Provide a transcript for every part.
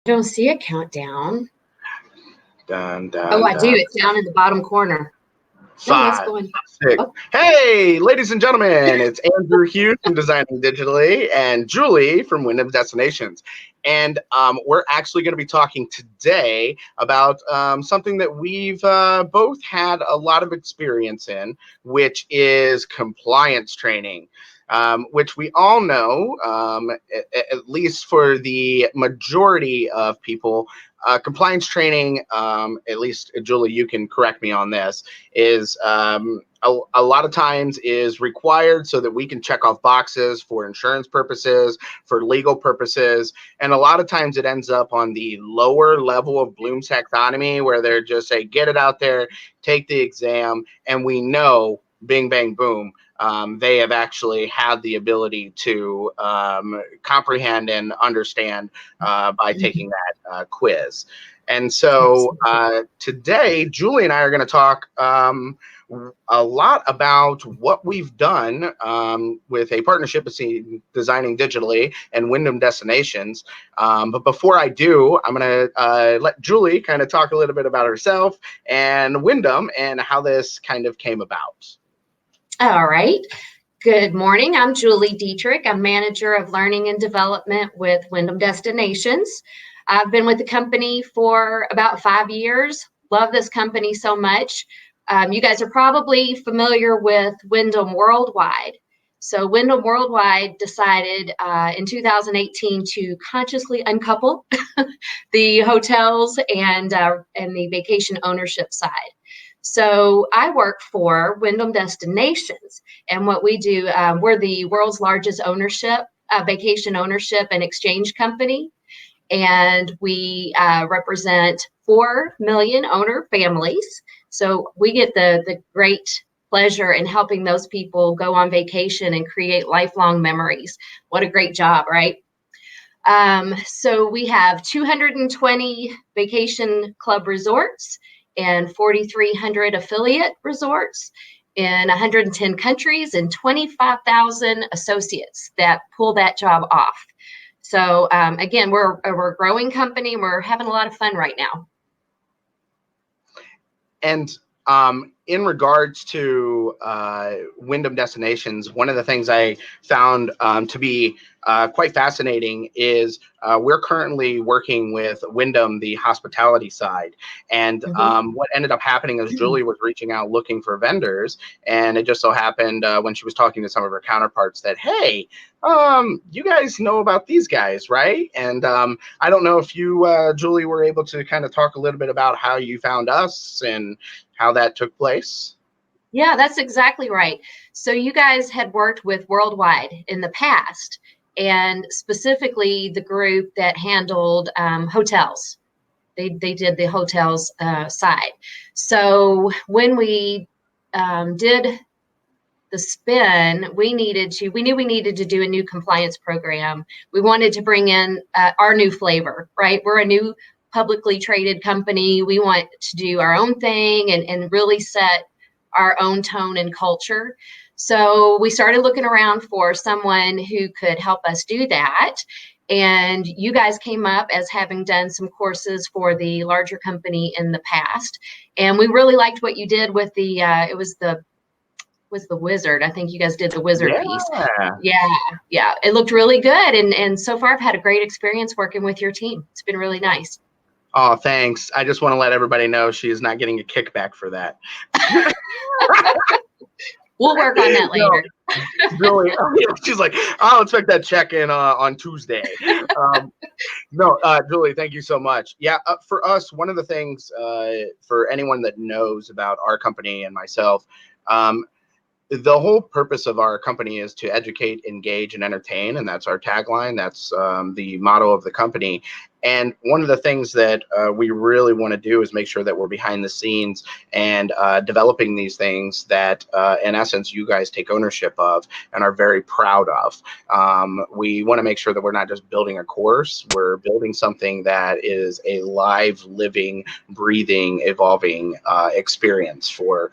don't see a countdown. Dun, dun, Oh, I dun. do. It's down in the bottom corner. No, it's 5, going. 6. Oh. Hey, ladies and gentlemen, it's Andrew Hughes from Designing Digitally and Julie from Wyndham Destinations. And we're actually going to be talking today about something that we've both had a lot of experience in, which is compliance training. Which we all know, at least for the majority of people, compliance training, at least Julie, you can correct me on this, is a lot of times is required so that we can check off boxes for insurance purposes, for legal purposes. And a lot of times it ends up on the lower level of Bloom's taxonomy where they're just say, get it out there, take the exam. And we know, bing, bang, boom, they have actually had the ability to comprehend and understand by taking that quiz. And so today, Julie and I are going to talk a lot about what we've done with a partnership between Designing Digitally and Wyndham Destinations. But before I do, I'm going to let Julie kind of talk a little bit about herself and Wyndham and how this kind of came about. All right. Good morning. I'm Julie Dietrich. I'm Manager of Learning and Development with Wyndham Destinations. I've been with the company for about 5 years. Love this company so much. You guys are probably familiar with Wyndham Worldwide. So Wyndham Worldwide decided in 2018 to consciously uncouple the hotels and the vacation ownership side. So I work for Wyndham Destinations, and what we do, we're the world's largest vacation ownership and exchange company, and we represent 4 million owner families. So we get the great pleasure in helping those people go on vacation and create lifelong memories. What a great job, right? So we have 220 vacation club resorts and 4,300 affiliate resorts in 110 countries and 25,000 associates that pull that job off. So again, we're a growing company. We're having a lot of fun right now. And in regards to Wyndham Destinations, one of the things I found to be quite fascinating is we're currently working with Wyndham, the hospitality side. And what ended up happening is Julie was reaching out looking for vendors. And it just so happened when she was talking to some of her counterparts that, hey, you guys know about these guys, right? And I don't know if you, Julie, were able to kind of talk a little bit about how you found us and how that took place. Yeah, that's exactly right. So you guys had worked with Worldwide in the past, and specifically the group that handled hotels. They did the hotels side. So when we did the spin, we knew we needed to do a new compliance program. We wanted to bring in our new flavor, right? We're a new publicly traded company. We want to do our own thing and really set our own tone and culture. So we started looking around for someone who could help us do that. And you guys came up as having done some courses for the larger company in the past. And we really liked what you did with the, it was the wizard. I think you guys did the wizard piece. Yeah. It looked really good. And so far I've had a great experience working with your team. It's been really nice. Oh, thanks. I just want to let everybody know she is not getting a kickback for that. We'll work on that later. Really, she's like, I'll expect that check in on Tuesday. Julie, thank you so much. Yeah, for us, one of the things for anyone that knows about our company and myself, the whole purpose of our company is to educate, engage, and entertain, and that's our tagline. That's the motto of the company. And one of the things that we really want to do is make sure that we're behind the scenes and developing these things that, in essence, you guys take ownership of and are very proud of. We want to make sure that we're not just building a course. We're building something that is a live, living, breathing, evolving experience for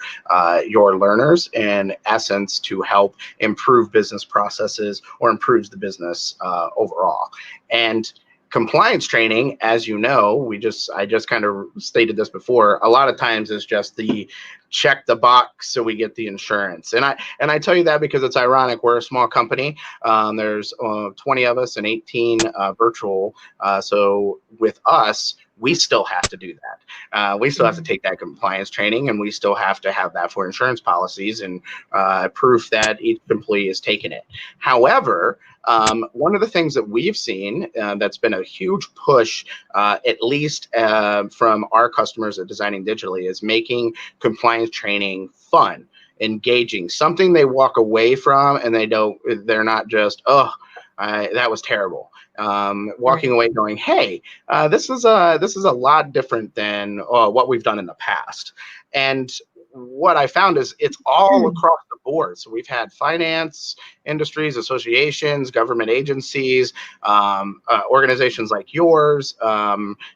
your learners, in essence, to help improve business processes or improves the business overall. And compliance training, as you know, I just kind of stated this before, a lot of times is just the check the box so we get the insurance. And I tell you that because it's ironic. We're a small company. There's 20 of us and 18 virtual. So with us, we still have to do that. We still have to take that compliance training, and we still have to have that for insurance policies and proof that each employee has taken it. However, one of the things that we've seen that's been a huge push, at least from our customers at Designing Digitally, is making compliance training fun, engaging, something they walk away from and they're not just, oh, that was terrible. Walking away going, hey, this is a lot different than what we've done in the past. And what I found is it's all across the board. So we've had finance, industries, associations, government agencies, organizations like yours,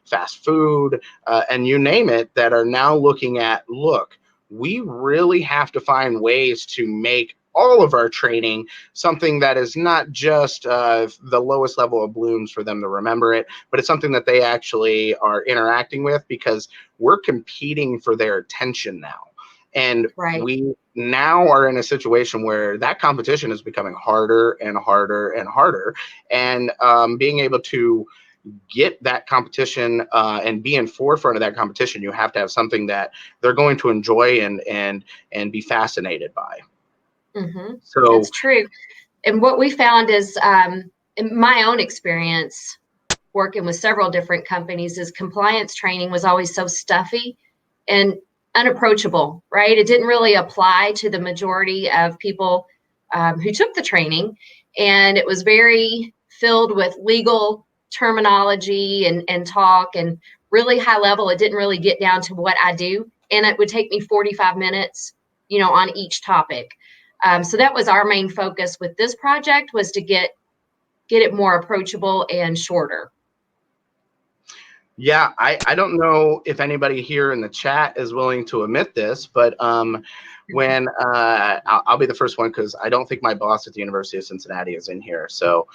fast food, and you name it, that are now looking at, look, we really have to find ways to make all of our training something that is not just the lowest level of balloons for them to remember it, but it's something that they actually are interacting with, because we're competing for their attention now. And we now are in a situation where that competition is becoming harder and harder and harder. And being able to get that competition and be in forefront of that competition, you have to have something that they're going to enjoy and be fascinated by. So that's true. And what we found is, in my own experience working with several different companies, is compliance training was always so stuffy and unapproachable, right? It didn't really apply to the majority of people who took the training. And it was very filled with legal terminology and talk, and really high level. It didn't really get down to what I do. And it would take me 45 minutes, on each topic. So that was our main focus with this project, was to get it more approachable and shorter. Yeah, I don't know if anybody here in the chat is willing to admit this, but when I'll be the first one, because I don't think my boss at the University of Cincinnati is in here. So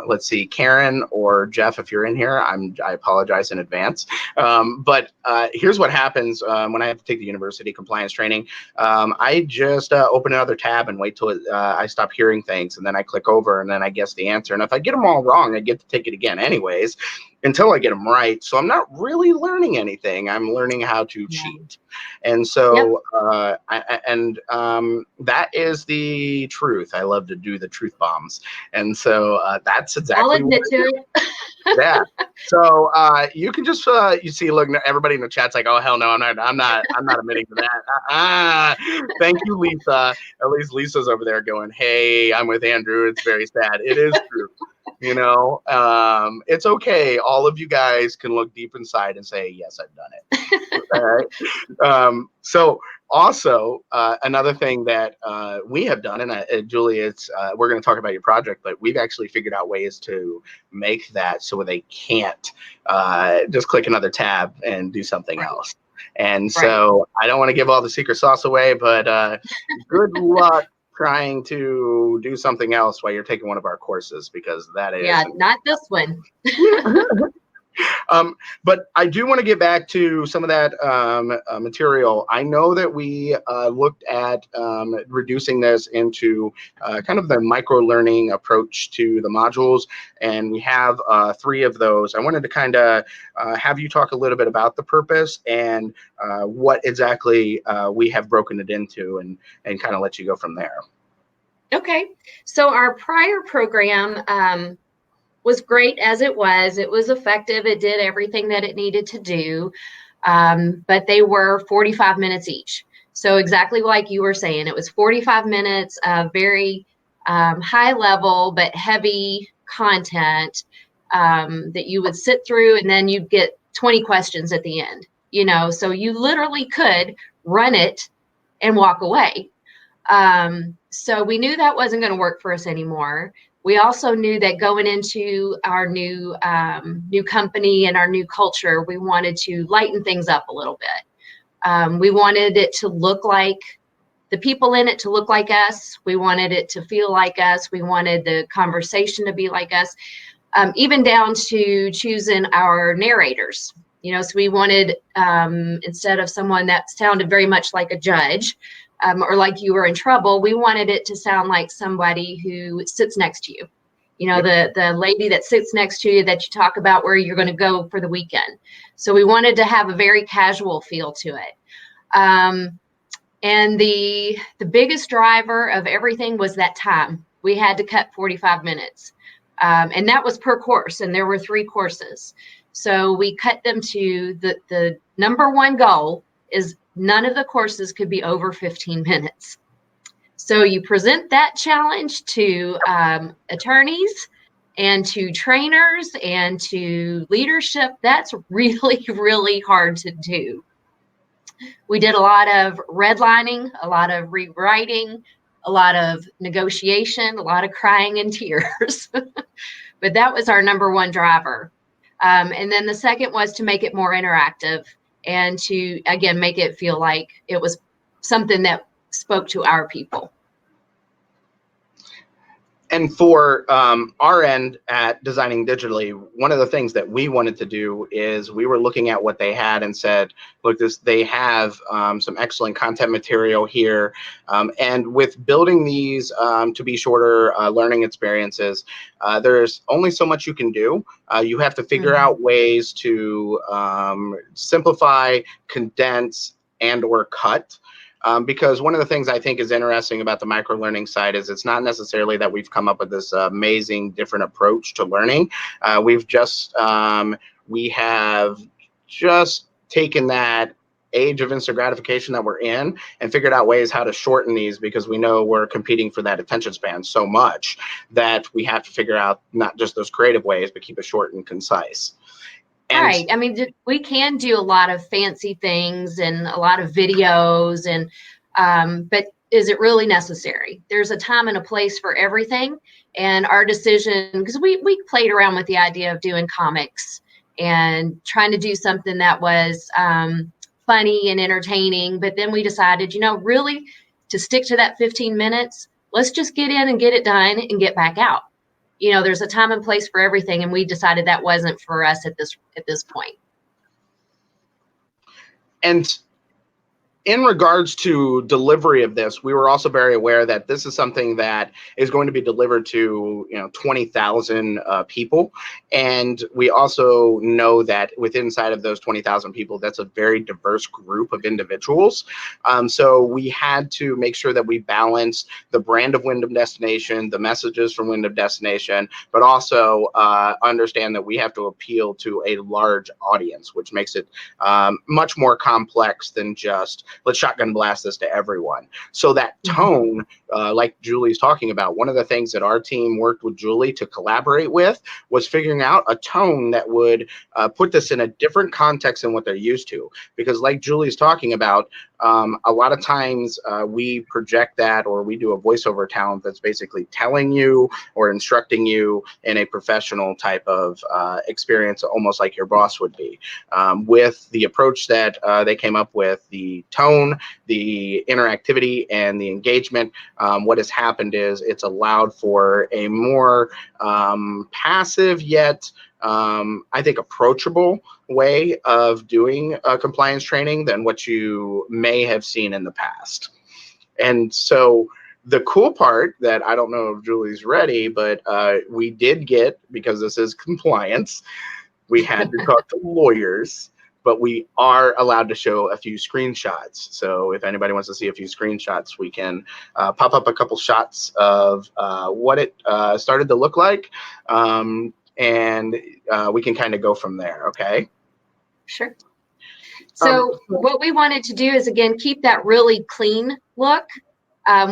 let's see, Karen or Jeff, if you're in here, I apologize in advance. But here's what happens when I have to take the university compliance training. I just open another tab and wait till I stop hearing things, and then I click over, and then I guess the answer. And if I get them all wrong, I get to take it again anyways, until I get them right. So I'm not really learning anything. I'm learning how to cheat. And so that is the truth. I love to do the truth bombs. And so that's exactly I'll admit to it. Yeah. So you can just you see, look, everybody in the chat's like, oh hell no, I'm not admitting to that. Thank you, Lisa. At least Lisa's over there going, hey, I'm with Andrew. It's very sad. It is true. It's okay. All of you guys can look deep inside and say, yes, I've done it. All right. So also, another thing that we have done, and Julie, we're going to talk about your project, but we've actually figured out ways to make that so they can't just click another tab and do something else. And so I don't want to give all the secret sauce away, but good luck trying to do something else while you're taking one of our courses, because that is not this one. But I do want to get back to some of that material. I know that we looked at reducing this into kind of the micro-learning approach to the modules, and we have 3 of those. I wanted to kind of have you talk a little bit about the purpose and what exactly we have broken it into, and kind of let you go from there. Okay. So our prior program was great as it was. It was effective. It did everything that it needed to do, but they were 45 minutes each. So exactly like you were saying, it was 45 minutes of very high level but heavy content that you would sit through, and then you'd get 20 questions at the end. So you literally could run it and walk away. So we knew that wasn't going to work for us anymore. We also knew that going into our new company and our new culture, we wanted to lighten things up a little bit. We wanted it to look like the people in it to look like us. We wanted it to feel like us. We wanted the conversation to be like us. even down to choosing our narrators. So we wanted, instead of someone that sounded very much like a judge, or like you were in trouble, we wanted it to sound like somebody who sits next to you. The lady that sits next to you that you talk about where you're going to go for the weekend. So we wanted to have a very casual feel to it. And the biggest driver of everything was that time. We had to cut 45 minutes. And that was per course, and there were 3 courses. So we cut them to the number one goal is none of the courses could be over 15 minutes. So you present that challenge to attorneys and to trainers and to leadership. That's really, really hard to do. We did a lot of redlining, a lot of rewriting, a lot of negotiation, a lot of crying and tears. But that was our number one driver. And then the second was to make it more interactive and to, again, make it feel like it was something that spoke to our people. And for our end at Designing Digitally, one of the things that we wanted to do is we were looking at what they had and said, look, they have some excellent content material here. And with building these to be shorter learning experiences, there's only so much you can do. You have to figure out ways to simplify, condense, and or cut. Because one of the things I think is interesting about the microlearning side is it's not necessarily that we've come up with this amazing different approach to learning. We have just taken that age of instant gratification that we're in and figured out ways how to shorten these, because we know we're competing for that attention span so much that we have to figure out not just those creative ways, but keep it short and concise. Right. I mean, we can do a lot of fancy things and a lot of videos, and but is it really necessary? There's a time and a place for everything. And our decision, because we played around with the idea of doing comics and trying to do something that was funny and entertaining. But then we decided, really to stick to that 15 minutes, let's just get in and get it done and get back out. There's a time and place for everything, and we decided that wasn't for us at this point. And in regards to delivery of this, we were also very aware that this is something that is going to be delivered to 20,000 people, and we also know that within inside of those 20,000 people, that's a very diverse group of individuals. So we had to make sure that we balanced the brand of Wyndham Destination, the messages from Wyndham Destination, but also understand that we have to appeal to a large audience, which makes it much more complex than just let's shotgun blast this to everyone. So that tone, like Julie's talking about, one of the things that our team worked with Julie to collaborate with was figuring out a tone that would put this in a different context than what they're used to. Because like Julie's talking about, a lot of times we project that, or we do a voiceover talent that's basically telling you or instructing you in a professional type of experience, almost like your boss would be. With the approach that they came up with, the tone, the interactivity, and the engagement, what has happened is it's allowed for a more passive yet I think approachable way of doing compliance training than what you may have seen in the past. And so the cool part that I don't know if Julie's ready, but we did get, because this is compliance, we had to talk to lawyers, but we are allowed to show a few screenshots. So if anybody wants to see a few screenshots, we can pop up a couple shots of what it started to look like. And we can kind of go from there, okay? Sure. So what we wanted to do is, again, keep that really clean look.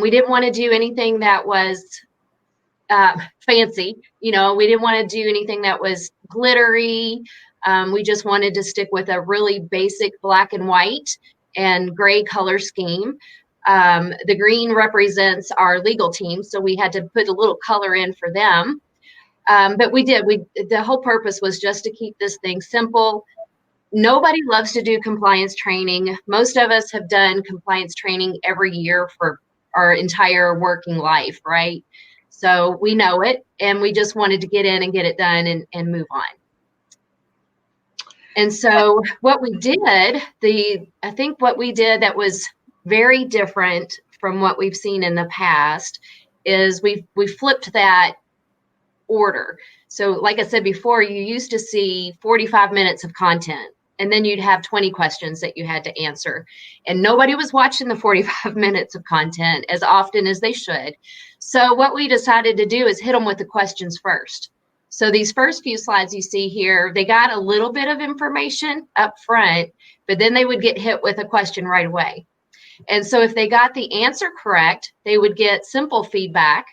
We didn't want to do anything that was fancy. We didn't want to do anything that was glittery. We just wanted to stick with a really basic black and white and gray color scheme. The green represents our legal team, so we had to put a little color in for them. But we did. The whole purpose was just to keep this thing simple. Nobody loves to do compliance training. Most of us have done compliance training every year for our entire working life, right? So we know it, and we just wanted to get in and get it done and move on. And so what we did, I think what we did that was very different from what we've seen in the past is we flipped that order. So like I said before, you used to see 45 minutes of content, and then you'd have 20 questions that you had to answer. And nobody was watching the 45 minutes of content as often as they should. So what we decided to do is hit them with the questions first. So these first few slides you see here, they got a little bit of information up front, but then they would get hit with a question right away. And so if they got the answer correct, they would get simple feedback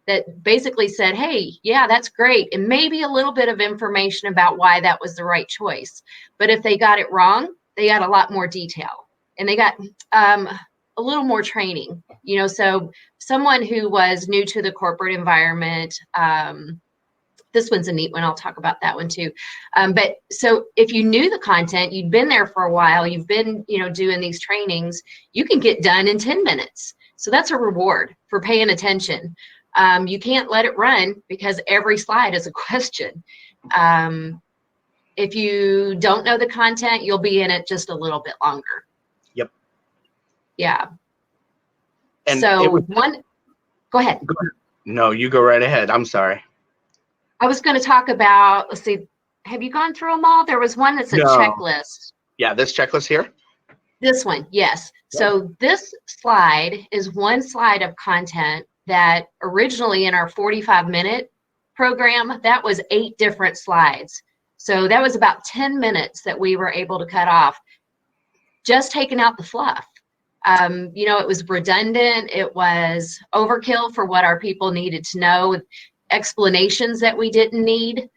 that basically said, hey, yeah, that's great. And maybe a little bit of information about why that was the right choice. But if they got it wrong, they got a lot more detail, and they got a little more training, so someone who was new to the corporate environment, this one's a neat one. I'll talk about that one too. But so if you knew the content, you'd been there for a while, you've been, doing these trainings, you can get done in 10 minutes. So that's a reward for paying attention. You can't let it run because every slide is a question. If you don't know the content, you'll be in it just a little bit longer. Yep. Yeah. And so go ahead. No, you go right ahead. I'm sorry. I was going to talk about, let's see, have you gone through them all? There was one that's a checklist. Yeah, this checklist here? This one, yes. Yeah. So this slide is one slide of content that originally in our 45-minute program, that was 8 different slides. So that was about 10 minutes that we were able to cut off, just taking out the fluff. It was redundant. It was overkill for what our people needed to know, explanations that we didn't need.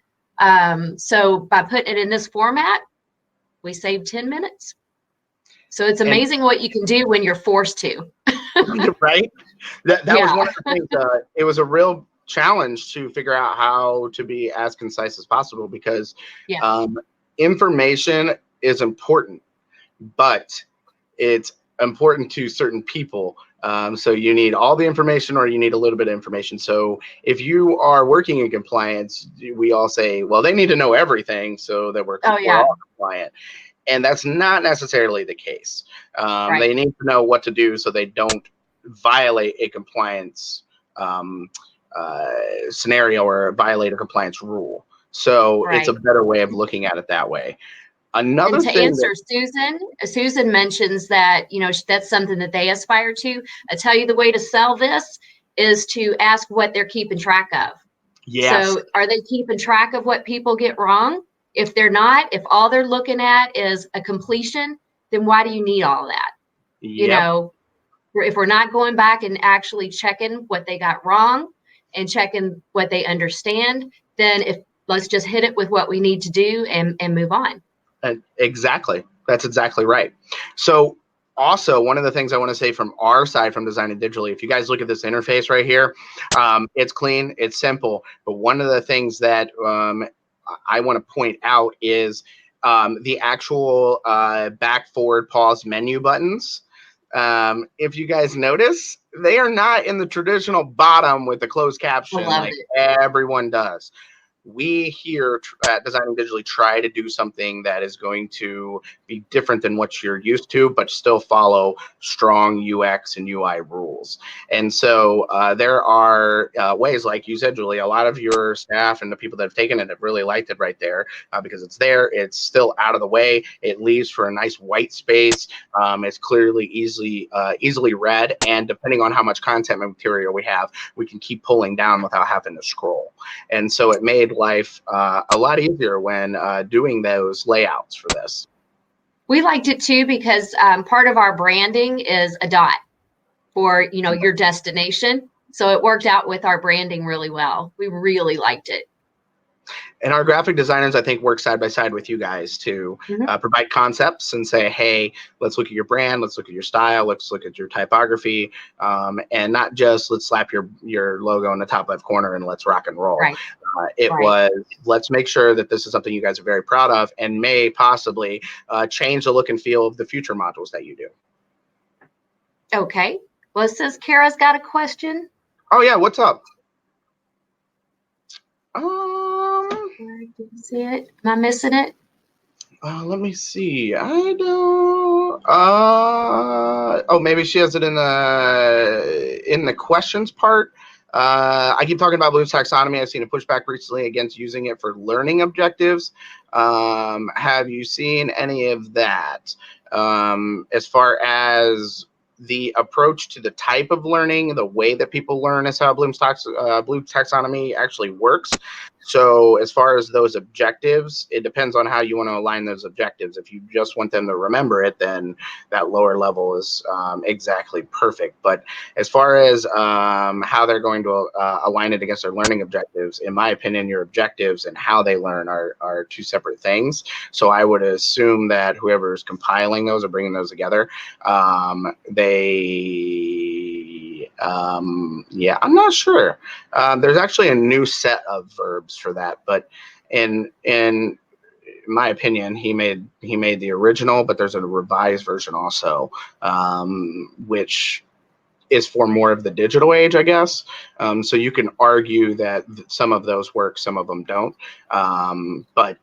So by putting it in this format, we saved 10 minutes. So it's amazing what you can do when you're forced to. Right? That was one of the things. It was a real challenge to figure out how to be as concise as possible, because information is important, but it's important to certain people. So you need all the information, or you need a little bit of information. So if you are working in compliance, we all say, well, they need to know everything so that we're all compliant. And that's not necessarily the case. They need to know what to do so they don't violate a compliance scenario or violate a compliance rule. So it's a better way of looking at it that way. Another thing, answer Susan mentions that, that's something that they aspire to. I tell you, the way to sell this is to ask what they're keeping track of. Yes. So are they keeping track of what people get wrong? If they're not, if all they're looking at is a completion, then why do you need all that? Yep. If we're not going back and actually checking what they got wrong and checking what they understand, then let's just hit it with what we need to do and move on. Exactly. That's exactly right. So also, one of the things I want to say from our side, from Designing Digitally, if you guys look at this interface right here, it's clean, it's simple. But one of the things that I want to point out is the actual back, forward, pause menu buttons. If you guys notice, they are not in the traditional bottom with the closed caption like everyone does. We here at Designing Digitally try to do something that is going to be different than what you're used to, but still follow strong UX and UI rules. And so there are ways, like you said, Julie, a lot of your staff and the people that have taken it have really liked it right there because it's there. It's still out of the way. It leaves for a nice white space. It's clearly easily read. And depending on how much content material we have, we can keep pulling down without having to scroll. And so it made life a lot easier when doing those layouts for this. We liked it too because part of our branding is a dot for your destination, so it worked out with our branding really well. We really liked it. And our graphic designers, I think, work side by side with you guys to provide concepts and say, hey, let's look at your brand, let's look at your style, let's look at your typography, and not just let's slap your logo in the top left corner and let's rock and roll. Right. It was, let's make sure that this is something you guys are very proud of and may possibly change the look and feel of the future modules that you do. Okay. Well, it says Kara's got a question. Oh, yeah. What's up? Did you see it? Am I missing it? Let me see. I don't. Oh, maybe she has it in the questions part. I keep talking about Bloom's taxonomy. I've seen a pushback recently against using it for learning objectives. Have you seen any of that? As far as the approach to the type of learning, the way that people learn is how Bloom's taxonomy actually works. So as far as those objectives, it depends on how you want to align those objectives. If you just want them to remember it, then that lower level is exactly perfect. But as far as how they're going to align it against their learning objectives, in my opinion, your objectives and how they learn are two separate things. So I would assume that whoever's compiling those or bringing those together, yeah, I'm not sure. There's actually a new set of verbs for that, but in my opinion, he made the original, but there's a revised version also, which is for more of the digital age, I guess. So you can argue that some of those work, some of them don't. But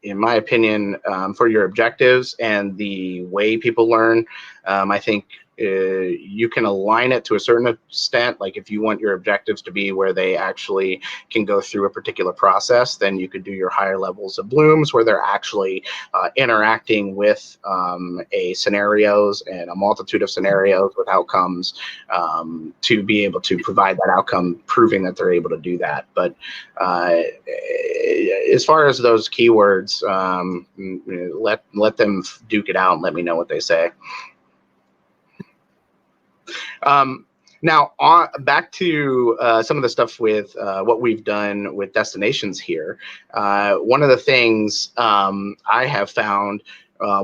in my opinion, for your objectives and the way people learn, I think you can align it to a certain extent. Like if you want your objectives to be where they actually can go through a particular process, then you could do your higher levels of Blooms where they're actually interacting with a scenarios and a multitude of scenarios with outcomes to be able to provide that outcome, proving that they're able to do that. But as far as those keywords, let them duke it out and let me know what they say. Now, back to some of the stuff with what we've done with destinations here. One of the things I have found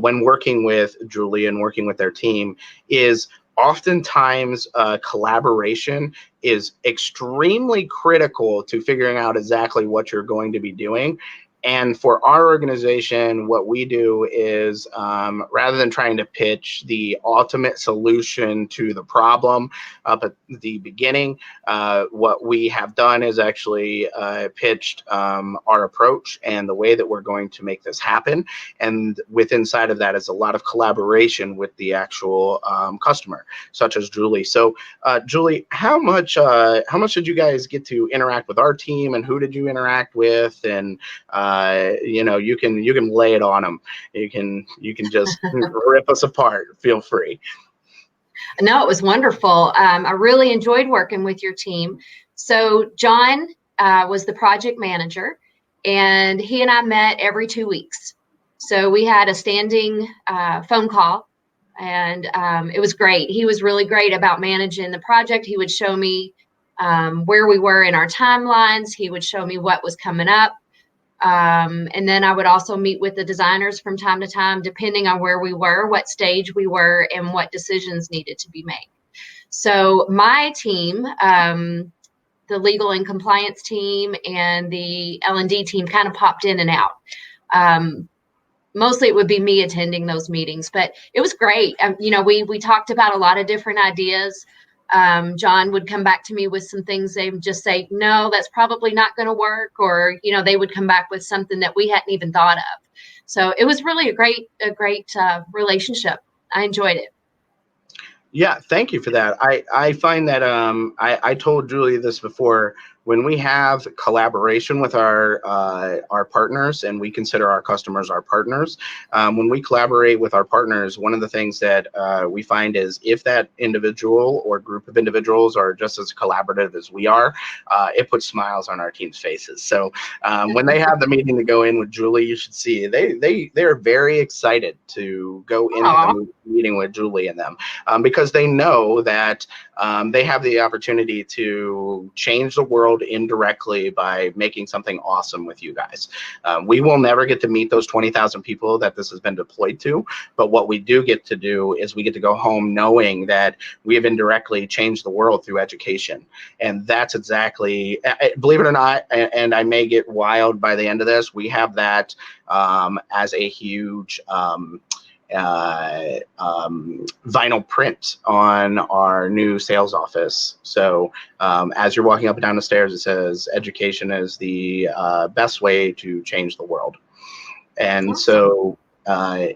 when working with Julie and working with their team is oftentimes collaboration is extremely critical to figuring out exactly what you're going to be doing. And for our organization, what we do is rather than trying to pitch the ultimate solution to the problem up at the beginning, what we have done is actually pitched our approach and the way that we're going to make this happen. And within inside of that is a lot of collaboration with the actual customer, such as Julie. So Julie, how much did you guys get to interact with our team, and who did you interact with? And you can lay it on them. You can just rip us apart. Feel free. No, it was wonderful. I really enjoyed working with your team. So John was the project manager, and he and I met every 2 weeks. So we had a standing phone call, and it was great. He was really great about managing the project. He would show me where we were in our timelines. He would show me what was coming up. And then I would also meet with the designers from time to time, depending on where we were, what stage we were, and what decisions needed to be made. So my team, the legal and compliance team and the L&D team kind of popped in and out. Mostly it would be me attending those meetings, but it was great. We talked about a lot of different ideas. John would come back to me with some things. They would just say, no, that's probably not going to work. Or, they would come back with something that we hadn't even thought of. So it was really a great relationship. I enjoyed it. Yeah, thank you for that. I find that I told Julie this before. When we have collaboration with our partners, and we consider our customers our partners, when we collaborate with our partners, one of the things that we find is if that individual or group of individuals are just as collaborative as we are, it puts smiles on our team's faces. So when they have the meeting to go in with Julie, you should see they are very excited to go into the meeting with Julie and them because they know that they have the opportunity to change the world indirectly by making something awesome with you guys. We will never get to meet those 20,000 people that this has been deployed to, but what we do get to do is we get to go home knowing that we have indirectly changed the world through education. And that's exactly, believe it or not, and I may get wild by the end of this, we have that as a huge vinyl print on our new sales office. So as you're walking up and down the stairs, it says education is the best way to change the world. And Awesome. so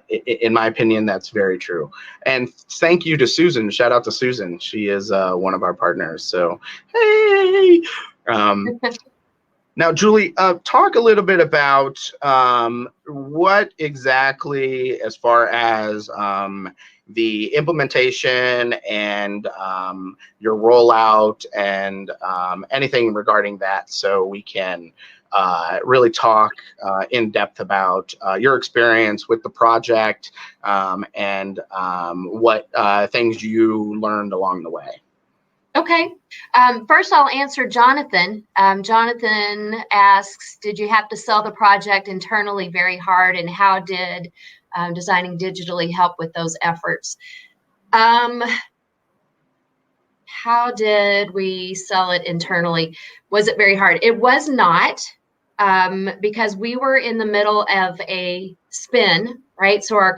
in my opinion, that's very true. And thank you to Susan. Shout out to Susan. She is one of our partners. So, hey. Now, Julie, talk a little bit about what exactly, as far as the implementation and your rollout and anything regarding that, so we can really talk in depth about your experience with the project and what things you learned along the way. Okay. First, I'll answer Jonathan. Jonathan asks, did you have to sell the project internally very hard, and how did designing digitally help with those efforts? How did we sell it internally? Was it very hard? It was not, because we were in the middle of a spin, right? So our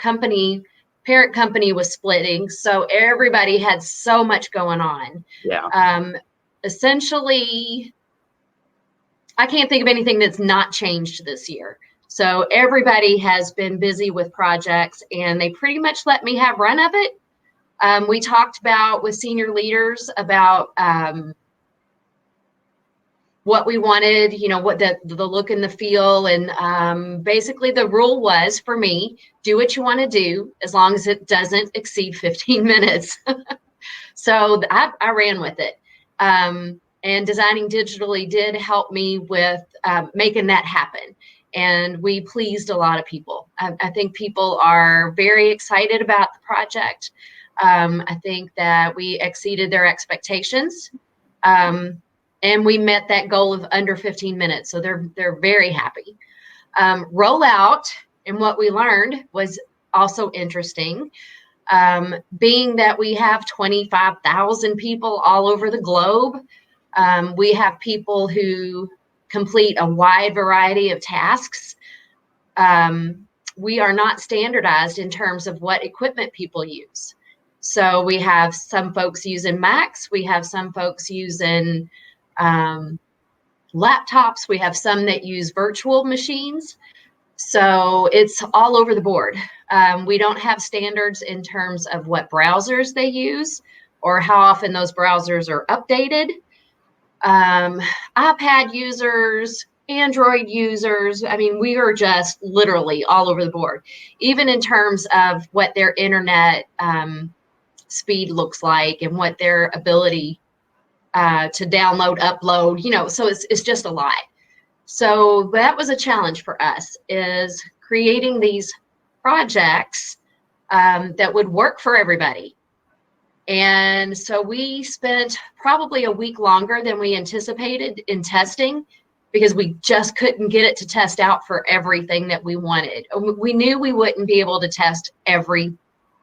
parent company was splitting, so everybody had so much going on. Yeah. Essentially, I can't think of anything that's not changed this year. So everybody has been busy with projects, and they pretty much let me have run of it. We talked about with senior leaders about what we wanted, what the look and the feel. And basically the rule was for me, do what you want to do as long as it doesn't exceed 15 minutes. So I ran with it. And designing digitally did help me with making that happen. And we pleased a lot of people. I think people are very excited about the project. I think that we exceeded their expectations. And we met that goal of under 15 minutes. So they're very happy. Rollout and what we learned was also interesting. Being that we have 25,000 people all over the globe, we have people who complete a wide variety of tasks. We are not standardized in terms of what equipment people use. So we have some folks using Macs, we have some folks using laptops, we have some that use virtual machines. So it's all over the board. We don't have standards in terms of what browsers they use or how often those browsers are updated. iPad users, Android users, I mean, we are just literally all over the board, even in terms of what their internet speed looks like and what their ability to download, upload, so it's just a lot. So that was a challenge for us, is creating these projects that would work for everybody. And so we spent probably a week longer than we anticipated in testing, because we just couldn't get it to test out for everything that we wanted. We knew we wouldn't be able to test every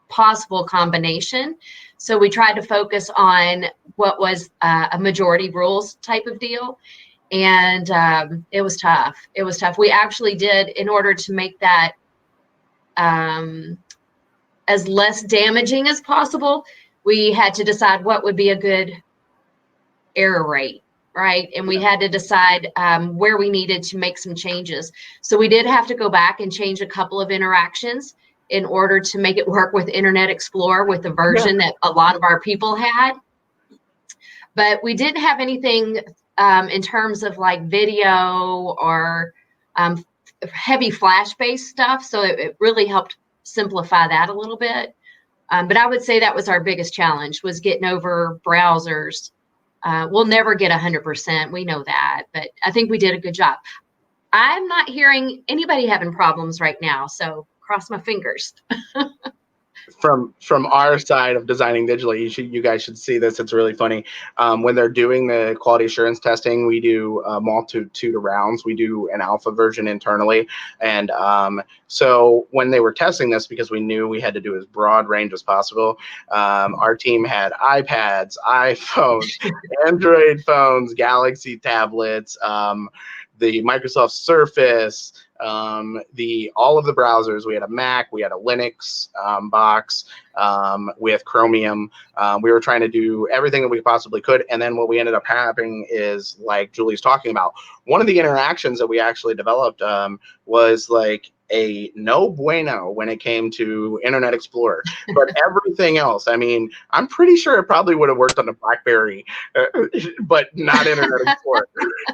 possible combination. So we tried to focus on what was a majority rules type of deal. And it was tough. It was tough. We actually did, in order to make that as less damaging as possible, we had to decide what would be a good error rate, right? And we had to decide where we needed to make some changes. So we did have to go back and change a couple of interactions in order to make it work with Internet Explorer with the version that a lot of our people had. But we didn't have anything in terms of like video or heavy flash-based stuff. So it really helped simplify that a little bit. But I would say that was our biggest challenge, was getting over browsers. We'll never get 100%. We know that, but I think we did a good job. I'm not hearing anybody having problems right now, so cross my fingers. From our side of designing digitally, you guys should see this. It's really funny. When they're doing the quality assurance testing, we do a multitude of rounds. We do an alpha version internally. And so when they were testing this, because we knew we had to do as broad range as possible, our team had iPads, iPhones, Android phones, Galaxy tablets, the Microsoft Surface, all of the browsers. We had a Mac, we had a Linux box with Chromium. We were trying to do everything that we possibly could. And then what we ended up having is, like Julie's talking about, one of the interactions that we actually developed was like a no bueno when it came to Internet Explorer. But everything else, I mean, I'm pretty sure it probably would have worked on the BlackBerry, but not Internet Explorer.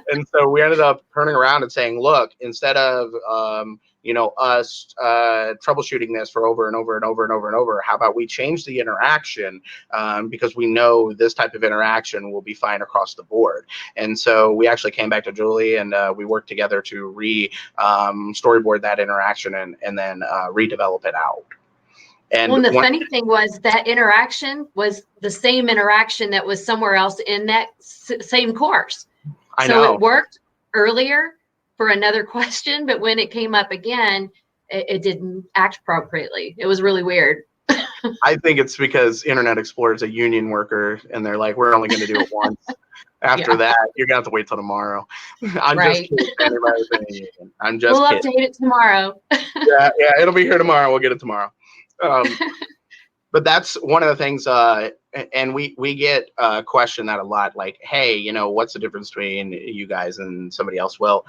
And so we ended up turning around and saying, look, instead of us troubleshooting this for over and over and over and over and over, how about we change the interaction, because we know this type of interaction will be fine across the board. And so we actually came back to Julie, and we worked together to storyboard that interaction and then redevelop it out. And the funny thing was that interaction was the same interaction that was somewhere else in that same course. I know. It worked earlier for another question, but when it came up again, it didn't act appropriately. It was really weird. I think it's because Internet Explorer is a union worker, and they're like, we're only going to do it once. After that, you're going to have to wait till tomorrow. I'm just kidding. I'm just We'll kidding. Update it tomorrow. yeah, it'll be here tomorrow. We'll get it tomorrow. But that's one of the things, and we get a question that a lot, like, hey, what's the difference between you guys and somebody else? Well,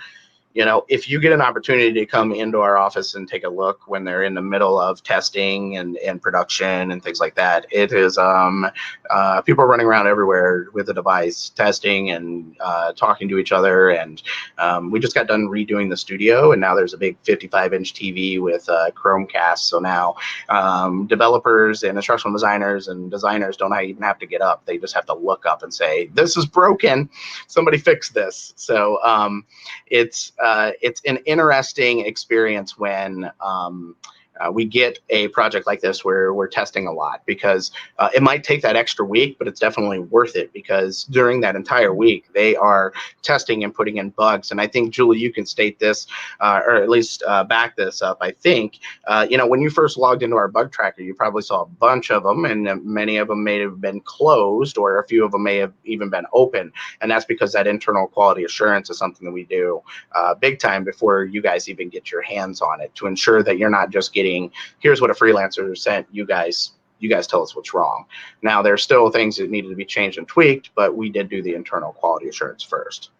if you get an opportunity to come into our office and take a look when they're in the middle of testing and production and things like that, it is people running around everywhere with a device, testing and talking to each other. And we just got done redoing the studio, and now there's a big 55-inch TV with Chromecast. So now developers and instructional designers and designers don't even have to get up. They just have to look up and say, this is broken. Somebody fix this. So it's an interesting experience when we get a project like this where we're testing a lot, because it might take that extra week, but it's definitely worth it, because during that entire week they are testing and putting in bugs. And I think, Julie, you can state this, or at least back this up. I think when you first logged into our bug tracker, you probably saw a bunch of them, and many of them may have been closed, or a few of them may have even been open. And that's because that internal quality assurance is something that we do big time before you guys even get your hands on it, to ensure that you're not just getting, here's what a freelancer sent you guys tell us what's wrong. Now, there's still things that needed to be changed and tweaked, but we did do the internal quality assurance first.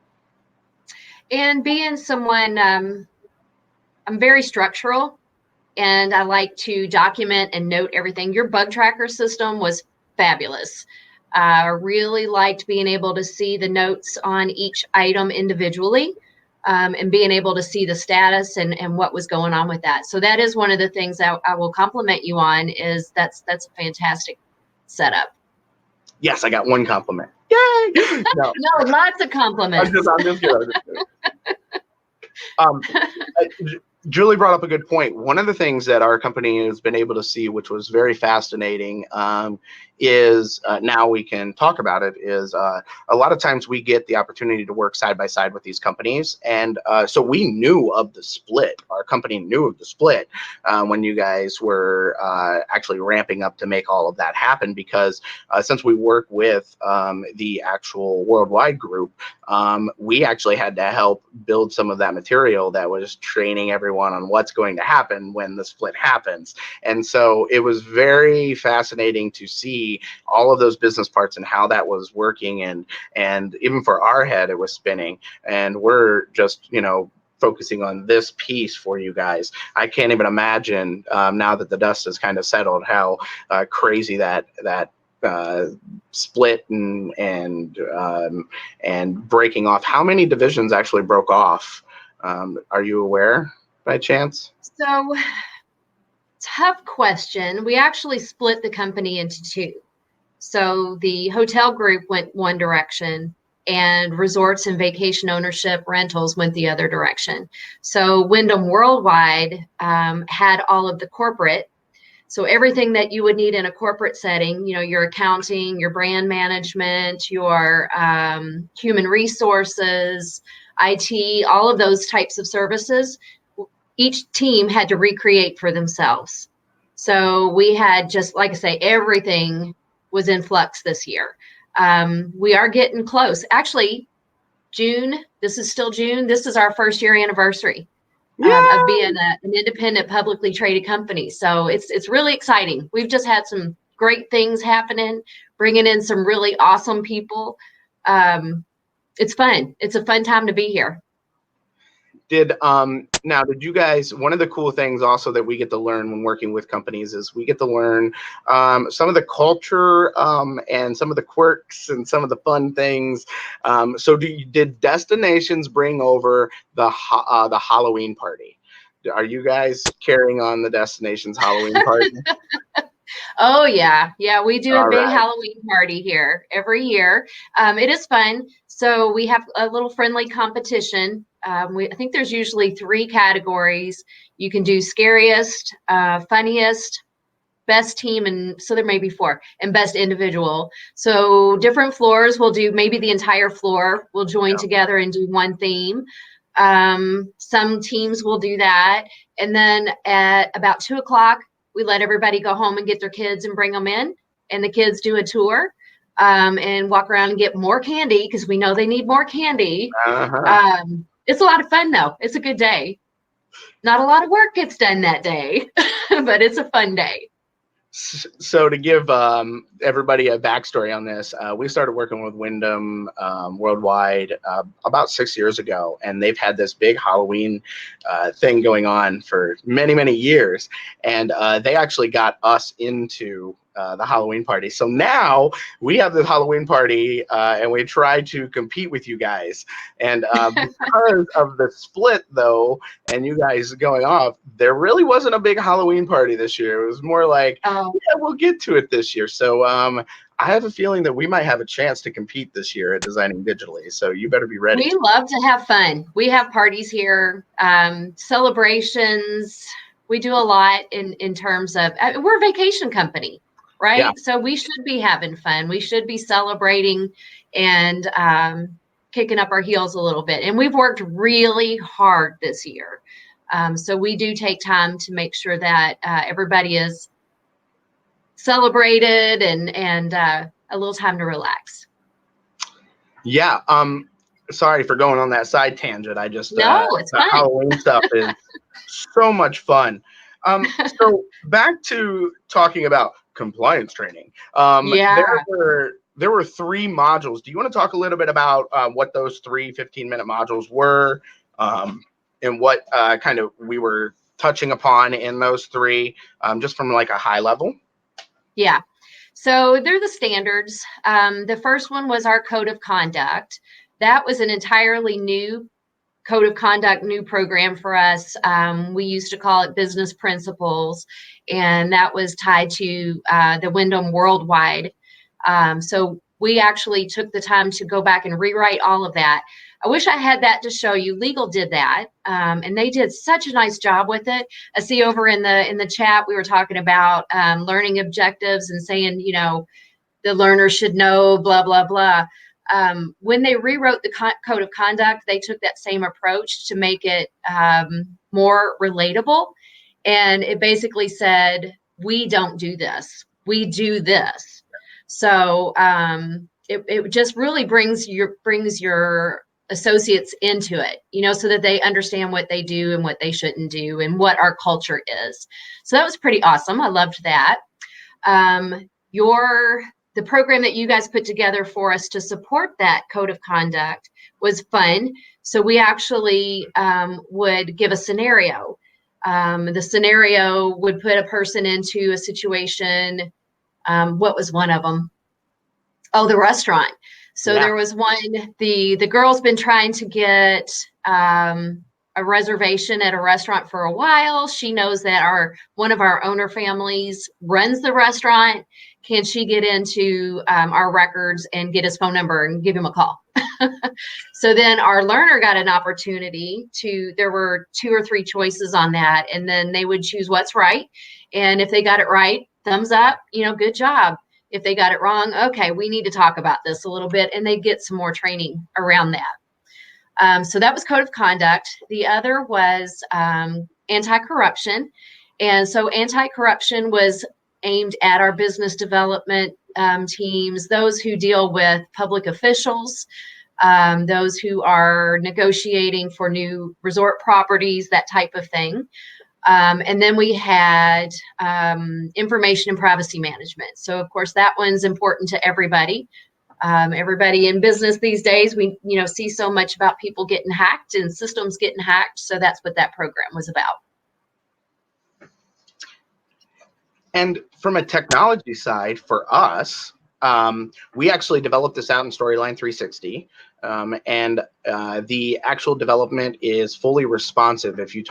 And being someone, I'm very structural, and I like to document and note everything. Your bug tracker system was fabulous. I really liked being able to see the notes on each item individually. And being able to see the status and what was going on with that. So that is one of the things I will compliment you on, is that's a fantastic setup. Yes, I got one compliment. Yay! No, lots of compliments. I'm just kidding. Julie brought up a good point. One of the things that our company has been able to see, which was very fascinating, is now we can talk about it, is a lot of times we get the opportunity to work side by side with these companies. And so we knew of the split. Our company knew of the split when you guys were actually ramping up to make all of that happen, because since we work with the actual worldwide group, we actually had to help build some of that material that was training everyone on what's going to happen when the split happens. And so it was very fascinating to see all of those business parts and how that was working, and even for our head it was spinning, and we're just focusing on this piece for you guys. I can't even imagine now that the dust has kind of settled how crazy that split and breaking off. How many divisions actually broke off? Are you aware by chance? So, tough question. We actually split the company into two. So the hotel group went one direction, and resorts and vacation ownership rentals went the other direction. So Wyndham Worldwide had all of the corporate. So everything that you would need in a corporate setting, your accounting, your brand management, your human resources, IT, all of those types of services, each team had to recreate for themselves. So we had, just like I say, everything was in flux this year. We are getting close. Actually, June. This is still June. This is our first year anniversary of Yeah. being an independent, publicly traded company. So it's really exciting. We've just had some great things happening, bringing in some really awesome people. It's fun. It's a fun time to be here. Did you guys, one of the cool things also that we get to learn when working with companies is we get to learn some of the culture and some of the quirks and some of the fun things. So did Destinations bring over the Halloween party? Are you guys carrying on the Destinations Halloween party? Oh yeah. We do a All big right. Halloween party here every year. It is fun. So we have a little friendly competition. I think there's usually 3 categories. You can do scariest, funniest, best team, and so there may be 4, and best individual. So different floors will do, maybe the entire floor will join together and do one theme. Some teams will do that. And then at about 2:00, we let everybody go home and get their kids and bring them in. And the kids do a tour and walk around and get more candy because we know they need more candy. Uh-huh. It's a lot of fun, though. It's a good day. Not a lot of work gets done that day, but it's a fun day. So to give everybody a backstory on this, we started working with Wyndham worldwide about 6 years ago, and they've had this big Halloween thing going on for many, many years, and they actually got us into the Halloween party. So now we have the Halloween party, and we try to compete with you guys. And because of the split, though, and you guys going off, there really wasn't a big Halloween party this year. It was more like, yeah, we'll get to it this year. So I have a feeling that we might have a chance to compete this year at Designing Digitally. So you better be ready. We love to have fun. We have parties here, celebrations. We do a lot in terms of, we're a vacation company, right? Yeah. So we should be having fun. We should be celebrating and kicking up our heels a little bit. And we've worked really hard this year. So we do take time to make sure that everybody is celebrated and a little time to relax. Yeah. Sorry for going on that side tangent. I just No, it's the fun. Halloween stuff is so much fun. So back to talking about compliance training. There were 3 modules. Do you want to talk a little bit about what those 3 15-minute modules were, and what kind of we were touching upon in those 3, just from like a high level? Yeah. So they're the standards. The first one was our code of conduct. That was an entirely new code of conduct, new program for us. We used to call it business principles, and that was tied to the Wyndham Worldwide. So we actually took the time to go back and rewrite all of that. I wish I had that to show you. Legal did that, and they did such a nice job with it. I see over in the chat we were talking about learning objectives and saying, the learner should know blah blah blah. When they rewrote the code of conduct, they took that same approach to make it more relatable, and it basically said, "We don't do this. We do this." So it just really brings your associates into it, so that they understand what they do and what they shouldn't do and what our culture is. So that was pretty awesome. I loved that. The program that you guys put together for us to support that code of conduct was fun. So we actually would give a scenario. The scenario would put a person into a situation. What was one of them? Oh, the restaurant. So there was one, the girl's been trying to get a reservation at a restaurant for a while. She knows that one of our owner families runs the restaurant. Can she get into our records and get his phone number and give him a call? So then our learner got an opportunity there were 2 or 3 choices on that, and then they would choose what's right. And if they got it right, thumbs up, good job. If they got it wrong, okay, we need to talk about this a little bit, and they get some more training around that. So that was code of conduct. The other was anti-corruption. And so anti-corruption was aimed at our business development teams, those who deal with public officials, those who are negotiating for new resort properties, that type of thing. And then we had information and privacy management. So of course that one's important to everybody. Everybody in business these days, we see so much about people getting hacked and systems getting hacked. So that's what that program was about. And from a technology side for us, we actually developed this out in Storyline 360. And the actual development is fully responsive. If you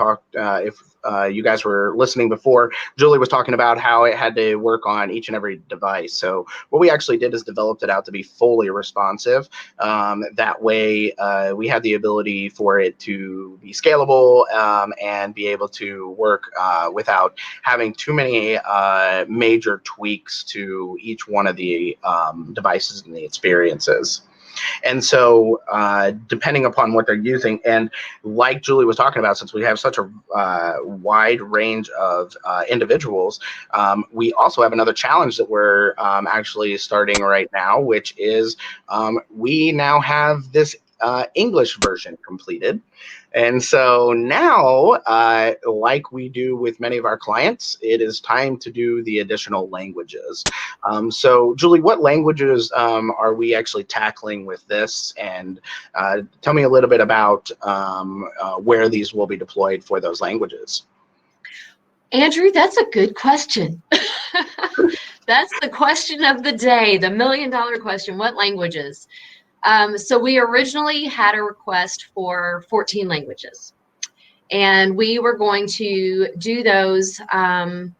you guys were listening before, Julie was talking about how it had to work on each and every device. So what we actually did is developed it out to be fully responsive. That way we had the ability for it to be scalable and be able to work without having too many major tweaks to each one of the devices and the experiences. And so depending upon what they're using, and like Julie was talking about, since we have such a wide range of individuals, we also have another challenge that we're actually starting right now, which is we now have this English version completed. And so now, like we do with many of our clients, it is time to do the additional languages. So Julie, what languages are we actually tackling with this? And tell me a little bit about where these will be deployed for those languages. Andrew, that's a good question. That's the question of the day, the $1 million question. What languages? So we originally had a request for 14 languages, and we were going to do those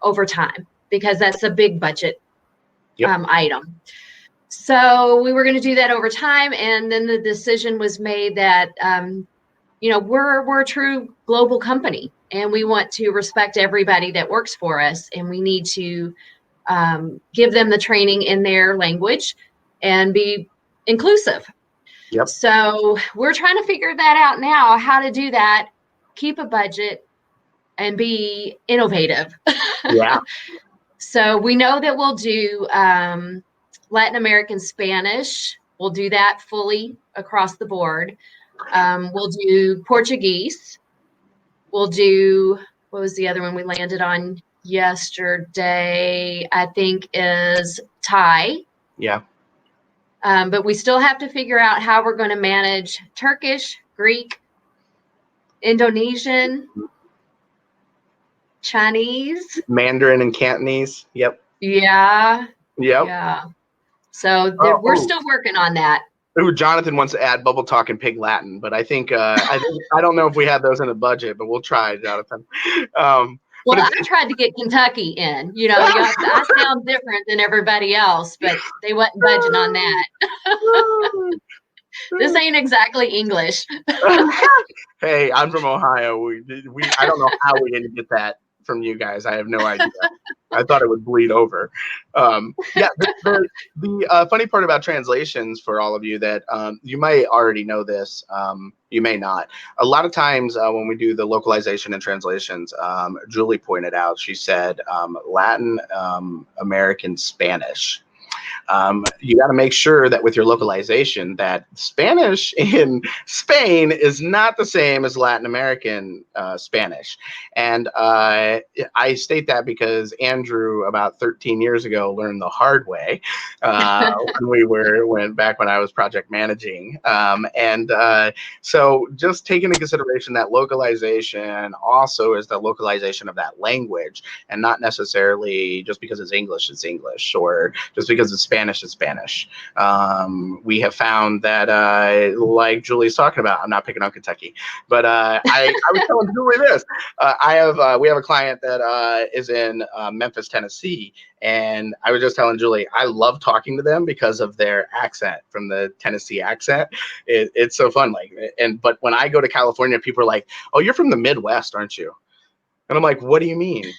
over time because that's a big budget item. So we were going to do that over time, and then the decision was made that we're a true global company, and we want to respect everybody that works for us, and we need to give them the training in their language and be inclusive. Yep. So we're trying to figure that out now, how to do that, keep a budget, and be innovative. Yeah. So we know that we'll do Latin American Spanish. We'll do that fully across the board. We'll do Portuguese. We'll do, what was the other one we landed on yesterday? I think is Thai. Yeah. But we still have to figure out how we're going to manage Turkish, Greek, Indonesian, Chinese, Mandarin and Cantonese. Yep. Yeah. Yep. Yeah. So we're still working on that. Ooh, Jonathan wants to add Bubble Talk and Pig Latin, but I think I don't know if we have those in the budget, but we'll try, Jonathan. Well, I tried to get Kentucky in. I sound different than everybody else, but they wasn't budging on that. This ain't exactly English. Hey, I'm from Ohio. I don't know how we didn't get that from you guys. I have no idea. I thought it would bleed over. Yeah, the funny part about translations for all of you that you might already know this, you may not. A lot of times when we do the localization and translations, Julie pointed out, she said Latin American Spanish. You got to make sure that with your localization that Spanish in Spain is not the same as Latin American Spanish. And I state that because Andrew about 13 years ago learned the hard way when I was project managing. So just taking into consideration that localization also is the localization of that language, and not necessarily just because it's English, or just because it's Spanish is Spanish. We have found that, like Julie's talking about, I'm not picking on Kentucky, but I was telling Julie this. We have a client that is in Memphis, Tennessee, and I was just telling Julie, I love talking to them because of their accent, from the Tennessee accent. It's so fun. But when I go to California, people are like, "Oh, you're from the Midwest, aren't you?" And I'm like, "What do you mean?"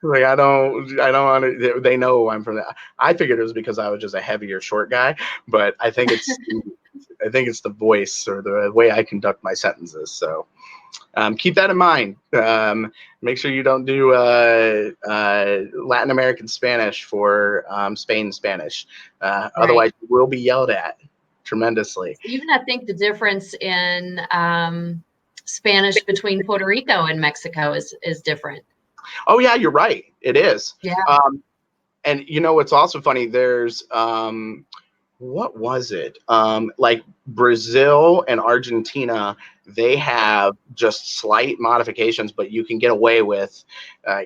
Like, I don't want to. They know I'm from that. I figured it was because I was just a heavier, short guy, but I think it's the voice or the way I conduct my sentences. So keep that in mind. Make sure you don't do Latin American Spanish for Spain Spanish. Right. Otherwise, you will be yelled at. tremendously. Even I think the difference in Spanish between Puerto Rico and Mexico is different. Oh yeah, you're right. It is. Yeah. And you know, it's also funny. There's what was it? Like Brazil and Argentina, they have just slight modifications, but you can get away with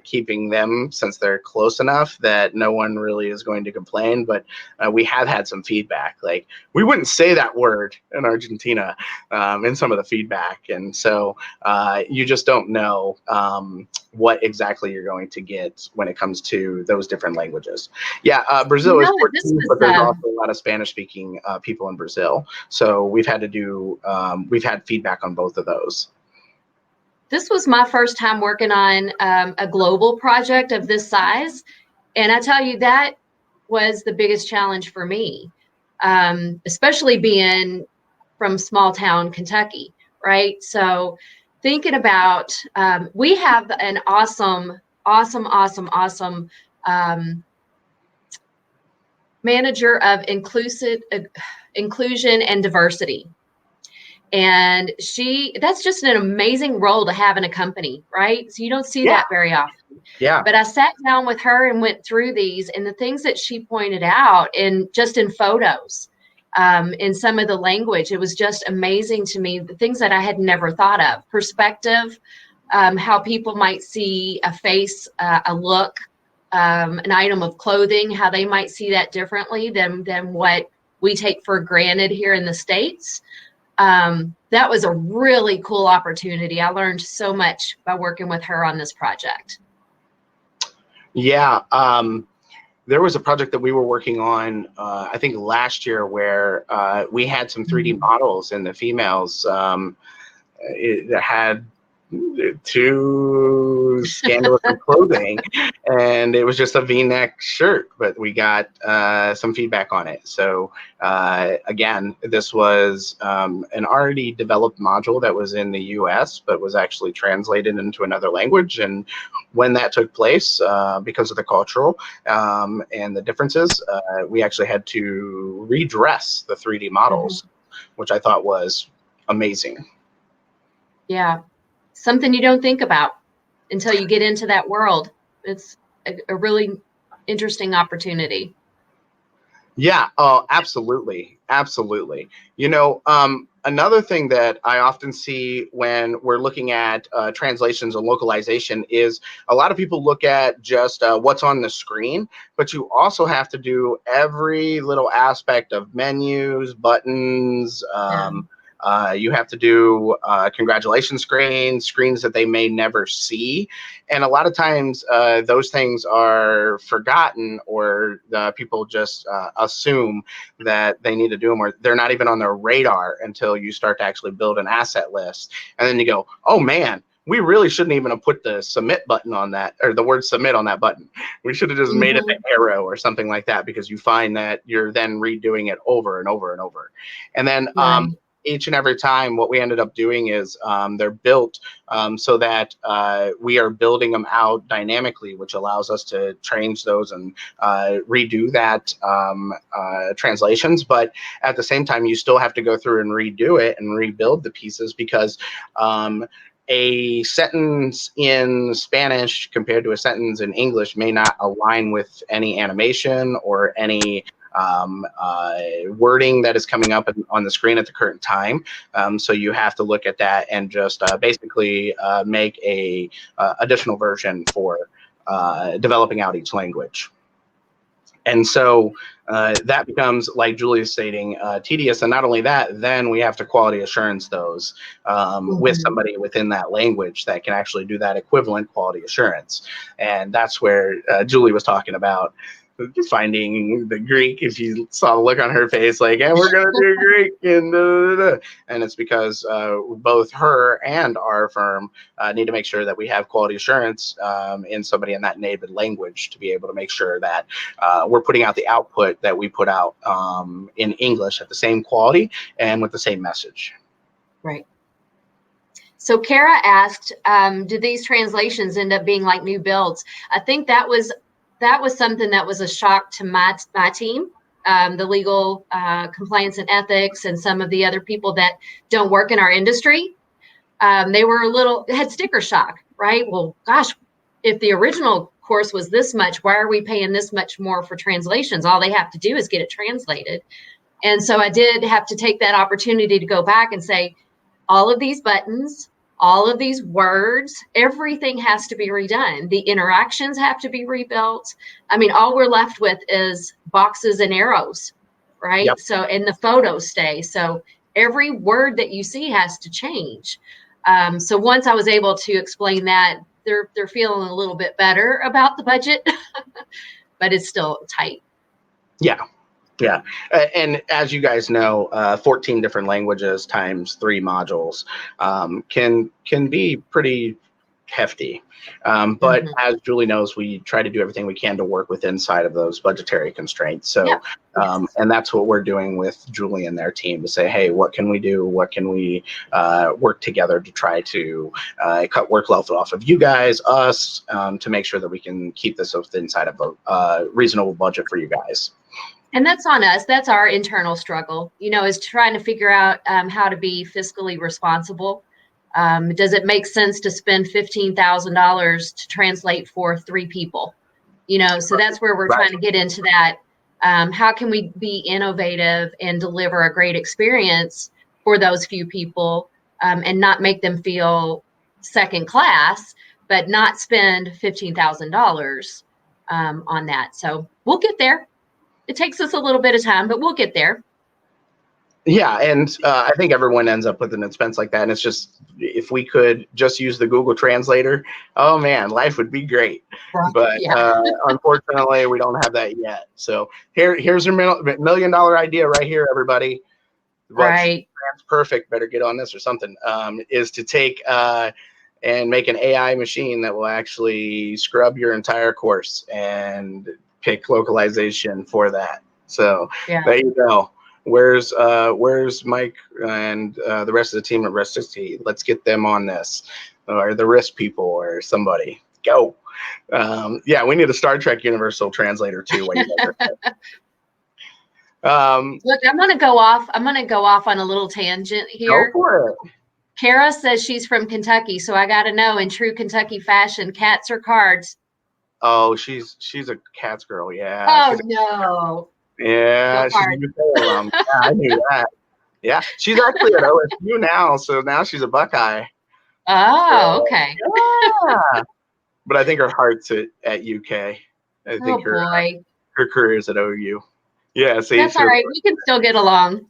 keeping them since they're close enough that no one really is going to complain. But we have had some feedback. Like, we wouldn't say that word in Argentina in some of the feedback. And so you just don't know what exactly you're going to get when it comes to those different languages. Yeah, Brazil is 14, but there's also a lot of Spanish-speaking people in Brazil. So we've had feedback on both of those. This was my first time working on a global project of this size. And I tell you, that was the biggest challenge for me, especially being from small town Kentucky, right? So thinking about, we have an awesome manager of inclusion and diversity. And that's just an amazing role to have in a company, right? So you don't see that very often. Yeah. But I sat down with her and went through these, and the things that she pointed out in photos, in some of the language, it was just amazing to me, the things that I had never thought of. Perspective, how people might see a face, a look, an item of clothing, how they might see that differently than what we take for granted here in the States. That was a really cool opportunity. I learned so much by working with her on this project. Yeah. There was a project that we were working on, I think last year, where we had some 3D models, and the females that had too scandalous of clothing, and it was just a V-neck shirt, but we got some feedback on it. So again, this was an already developed module that was in the US but was actually translated into another language. And when that took place, because of the cultural and the differences, we actually had to redress the 3D models, which I thought was amazing. Yeah. Something you don't think about until you get into that world. It's a really interesting opportunity. Yeah, oh, absolutely. Absolutely. You know, another thing that I often see when we're looking at translations and localization is a lot of people look at just what's on the screen, but you also have to do every little aspect of menus, buttons, you have to do congratulations screens that they may never see. And a lot of times those things are forgotten, or people just assume that they need to do them, or they're not even on their radar until you start to actually build an asset list. And then you go, oh man, we really shouldn't even have put the submit button on that, or the word submit on that button. We should have just made it an arrow or something like that, because you find that you're then redoing it over and over and over. And then each and every time, what we ended up doing is they're built so that we are building them out dynamically, which allows us to change those and redo that translations. But at the same time, you still have to go through and redo it and rebuild the pieces, because a sentence in Spanish compared to a sentence in English may not align with any animation or any wording that is coming up on the screen at the current time. So you have to look at that and just basically make a additional version for developing out each language. And so that becomes, like Julie is stating, tedious. And not only that, then we have to quality assurance those with somebody within that language that can actually do that equivalent quality assurance. And that's where Julie was talking about finding the Greek. If you saw the look on her face, like, and we're gonna do Greek, and it's because both her and our firm need to make sure that we have quality assurance in somebody in that native language to be able to make sure that we're putting out the output that we put out in English at the same quality and with the same message. Right. So Kara asked, do these translations end up being like new builds? I think that was something that was a shock to my team. the legal compliance and ethics and some of the other people that don't work in our industry. They were had sticker shock, right? Well, gosh, if the original course was this much, why are we paying this much more for translations? All they have to do is get it translated. And so I did have to take that opportunity to go back and say, all of these buttons, all of these words, everything has to be redone. The interactions have to be rebuilt. I mean, all we're left with is boxes and arrows, right? Yep. So, and the photos stay. So every word that you see has to change. So once I was able to explain that, they're feeling a little bit better about the budget, but it's still tight. Yeah. Yeah. And as you guys know, 14 different languages times 3 modules can be pretty hefty. But as Julie knows, we try to do everything we can to work with inside of those budgetary constraints. So, Yep. And that's what we're doing with Julie and their team to say, hey, what can we do? What can we work together to try to cut workload off of you guys, us, to make sure that we can keep this inside of a reasonable budget for you guys. And that's on us. That's our internal struggle, is trying to figure out how to be fiscally responsible. Does it make sense to spend $15,000 to translate for 3 people? So that's where we're trying to get into that. How can we be innovative and deliver a great experience for those few people and not make them feel second class, but not spend $15,000 on that? So we'll get there. It takes us a little bit of time, but we'll get there. Yeah, and I think everyone ends up with an expense like that. And it's just, if we could just use the Google Translator, oh man, life would be great. Right. But unfortunately, we don't have that yet. So here's your $1 million idea right here, everybody. Right. Perfect. Better get on this or something. Is to take and make an AI machine that will actually scrub your entire course and pick localization for that. So there you go. Where's Mike and the rest of the team at Risk 60? Let's get them on this, or the Risk people, or somebody. Go. Yeah, we need a Star Trek Universal Translator too. Look, I'm gonna go off on a little tangent here. Go for it. Kara says she's from Kentucky, so I got to know, in true Kentucky fashion, cats or cards? Oh, she's a Cats girl. Yeah. Oh no. Yeah, she's a UK alum. Yeah, I knew that. Yeah, she's actually at OSU now, so now she's a Buckeye. Oh, okay. Yeah. But I think her heart's at UK. I think her career is at OU. Yeah, see, that's all right. We can still get along.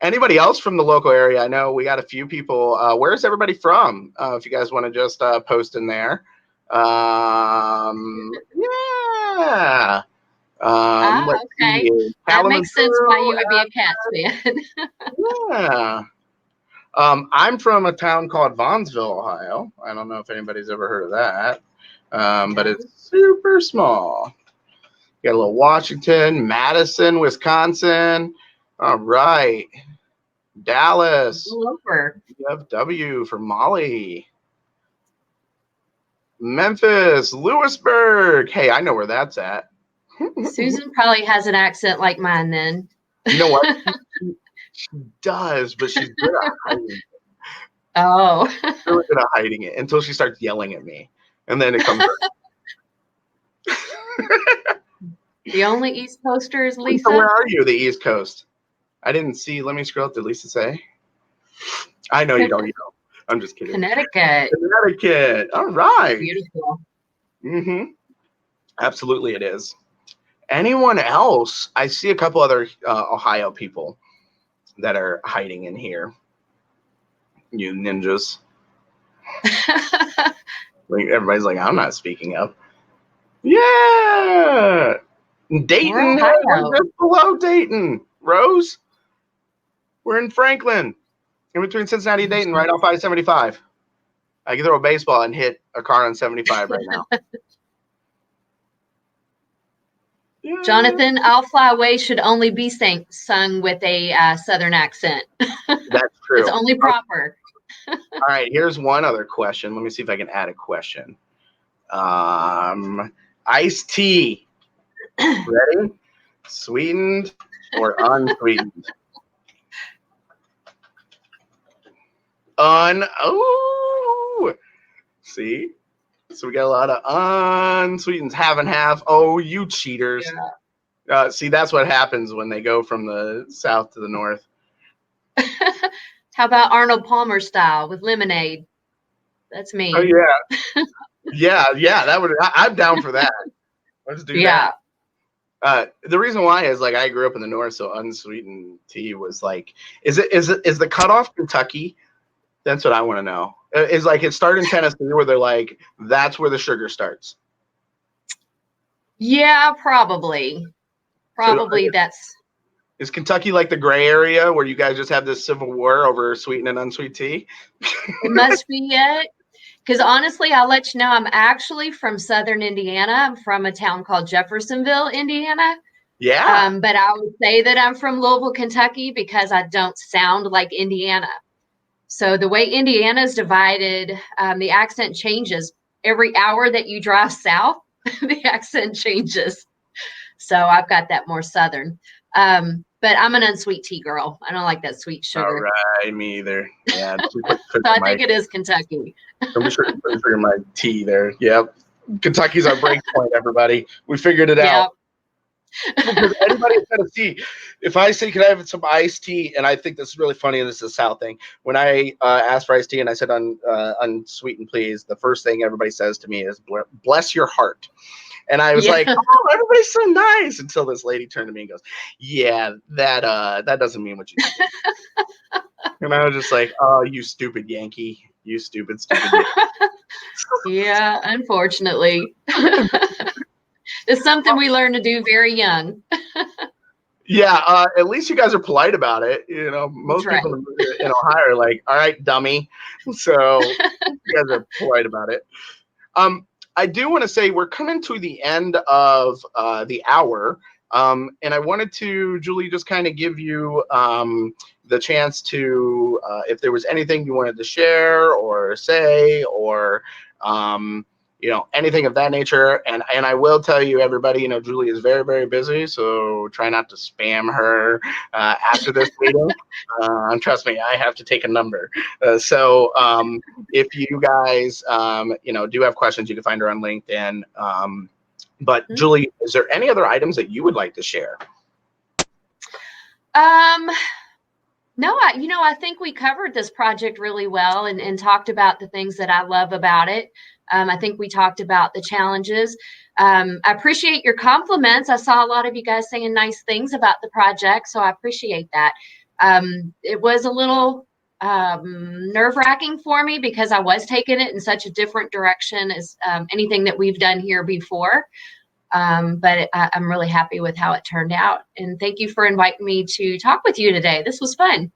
Anybody else from the local area? I know we got a few people. Where's everybody from? If you guys want to just post in there. Yeah. Okay. That makes sense why you would be a Cats fan. Yeah. I'm from a town called Vaughnsville, Ohio. I don't know if anybody's ever heard of that. But it's super small. You got a little Washington, Madison, Wisconsin. All right. Dallas. W for Molly. Memphis, Lewisburg. Hey, I know where that's at. Susan probably has an accent like mine then. You know what? She does, but she's good at hiding it. Oh. She's really good at hiding it until she starts yelling at me. And then it comes out. The only East Coaster is Lisa. So where are you, the East Coast? I didn't see. Let me scroll up. Did Lisa say? I know you don't. You know. I'm just kidding. Connecticut. All right. Beautiful. Mm-hmm. Absolutely, it is. Anyone else? I see a couple other Ohio people that are hiding in here. You ninjas. Like everybody's like, I'm not speaking up. Yeah. Dayton. We're just below Dayton. Rose. We're in Franklin. In between Cincinnati and Dayton, right off I-75. I can throw a baseball and hit a car on 75 right now. Yeah. Jonathan, I'll Fly Away should only be sung with a Southern accent. That's true. It's only proper. All right, here's one other question. Let me see if I can add a question. I Iced tea. Ready? Sweetened or unsweetened? Oh, see? So we got a lot of unsweetened, half and half. Oh, you cheaters. Yeah. See, that's what happens when they go from the south to the north. How about Arnold Palmer style with lemonade? That's me. Oh, yeah. Yeah, that would, I'm down for that. Let's do that. The reason why is like I grew up in the north, so unsweetened tea was like, is the cutoff Kentucky? That's what I want to know. Is like it started in Tennessee where they're like, that's where the sugar starts. Yeah, probably. Probably So, that's. is Kentucky like the gray area where you guys just have this civil war over sweet and unsweet tea? It must be it. Because honestly, I'll let you know, I'm actually from Southern Indiana. I'm from a town called Jeffersonville, Indiana. Yeah. But I would say that I'm from Louisville, Kentucky, because I don't sound like Indiana. So the way Indiana is divided, the accent changes every hour that you drive south. The accent changes. So I've got that more Southern. But I'm an unsweet tea girl. I don't like that sweet sugar. All right, me either. Yeah. So I think it is Kentucky. I'm sure my tea there. Yep. Kentucky's our break point, everybody. We figured it out. Because anybody in Tennessee, if I say, can I have some iced tea? And I think this is really funny, and this is a South thing. When I asked for iced tea and I said unsweetened, please, the first thing everybody says to me is, bless your heart. And I was like, oh, everybody's so nice. Until this lady turned to me and goes, yeah, that doesn't mean what you think. And I was just like, oh, you stupid Yankee. You stupid Yankee. Yeah, unfortunately. It's something we learn to do very young. Yeah, at least you guys are polite about it. You know, most That's people right. in Ohio are like, all right, dummy. So you guys are polite about it. I do want to say we're coming to the end of the hour. And I wanted to, Julie, just kind of give you the chance to, if there was anything you wanted to share or say or, anything of that nature. And I will tell you, everybody, Julie is very, very busy. So try not to spam her after this meeting. Trust me, I have to take a number. So if you guys, do have questions, you can find her on LinkedIn. But Julie, is there any other items that you would like to share? No, I think we covered this project really well and talked about the things that I love about it. I think we talked about the challenges. I appreciate your compliments. I saw a lot of you guys saying nice things about the project, so I appreciate that. It was a little nerve-wracking for me because I was taking it in such a different direction as anything that we've done here before. But I'm really happy with how it turned out. And thank you for inviting me to talk with you today. This was fun.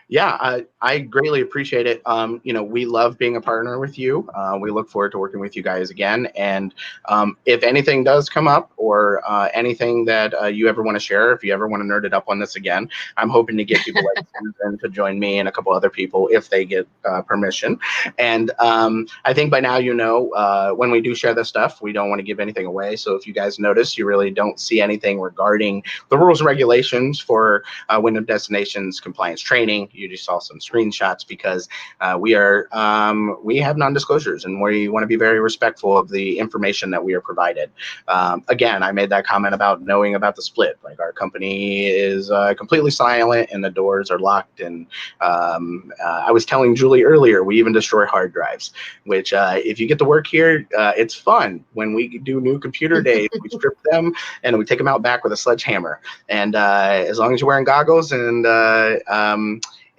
Yeah, I greatly appreciate it. We love being a partner with you. We look forward to working with you guys again. And if anything does come up or anything that you ever want to share, if you ever want to nerd it up on this again, I'm hoping to get people like Susan to join me and a couple other people if they get permission. And I think by now, when we do share this stuff, we don't want to give anything away. So if you guys notice, you really don't see anything regarding the rules and regulations for Wyndham Destinations compliance training. You just saw some screenshots because we have non-disclosures and we want to be very respectful of the information that we are provided. Again, I made that comment about knowing about the split. Like our company is completely silent and the doors are locked. And I was telling Julie earlier, we even destroy hard drives, which if you get to work here, it's fun. When we do new computer days, we strip them and we take them out back with a sledgehammer. And as long as you're wearing goggles and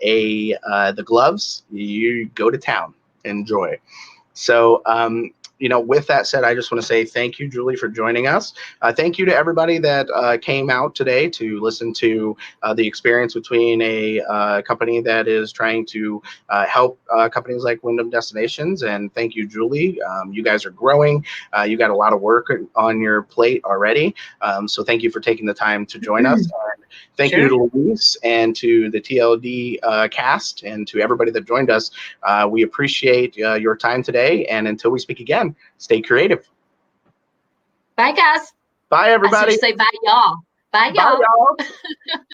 the gloves, you go to town. Enjoy. So with that said, I just want to say thank you, Julie, for joining us. Thank you to everybody that came out today to listen to the experience between a company that is trying to help companies like Wyndham Destinations. And thank you, Julie. You guys are growing. You got a lot of work on your plate already. So thank you for taking the time to join us. And thank you to Luis and to the TLD cast and to everybody that joined us. We appreciate your time today. And until we speak again, stay creative. Bye, guys. Bye, I everybody. should say bye, y'all. Bye, Bye, y'all. y'all.